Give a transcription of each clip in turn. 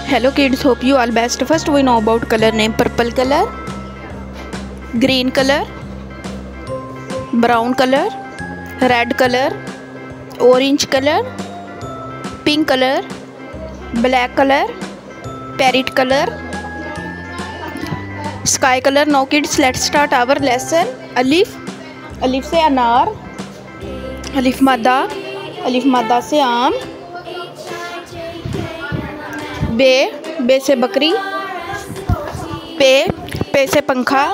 Hello kids, hope you all best. First we know about color name: purple color, green color, brown color, red color, orange color, pink color, black color, parrot color, sky color. Now kids, let's start our lesson. अलिफ से अनार, अलिफ मादा से आम, बे से बकरी, पे से पंखा,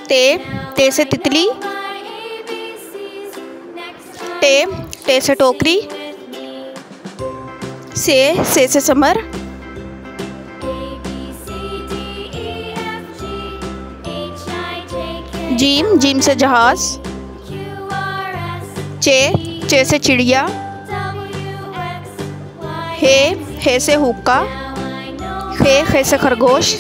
ते से तितली, टे से टोकरी, से समर, जीम से जहाज, चे से चिड़िया, हे से हुक्का, खे से खरगोश,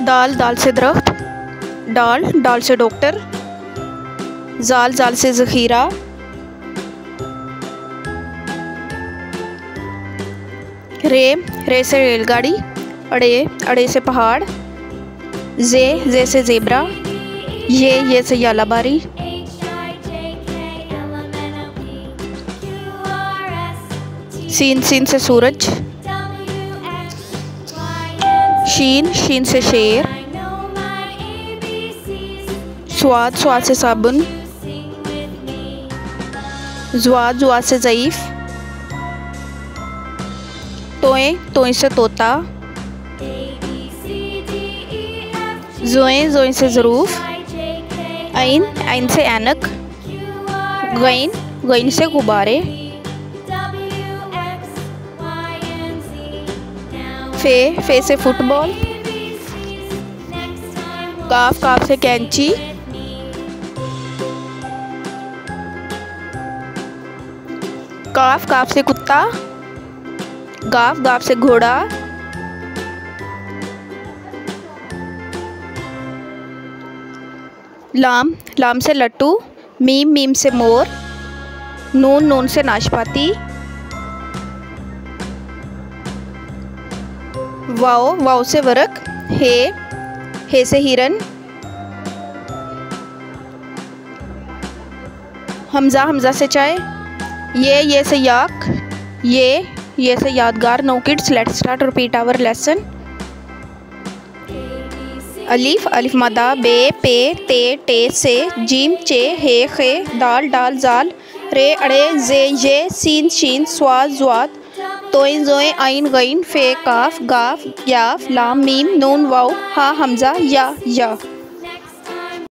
दाल से दरख्त, डाल से डॉक्टर, जाल से ज़ख़ीरा, रे से रेलगाड़ी, अड़े से पहाड़, जे से ज़ेब्रा, ये से यालाबारी, सीन से सूरज, शीन से शेर, स्वाद से साबुन, जुआ से ज़ईफ़, तोए से तोता, जोए से ज़रूफ़, ऐन से ऐनक, गईन से गुब्बारे, फे से फुटबॉल, काफ से कैंची, काफ से कुत्ता, गाफ से घोड़ा, लाम से लट्टू, मीम से मोर, नून से नाशपाती, वाव से वरक, हे से हिरन, हमजा से चाय, ये से याक, ये से यादगार. Now kids, let's start repeat our lesson. अलिफ मादा, पे ते से, जीम चे, हे खे, दाल जाल, रे अड़े, जे सीन स्वाद ज्वाद, तोए जोए ऐन गईन, फे काफ, गाफ, याफ, लाम मीम, नून वाव, हा हमजा, या.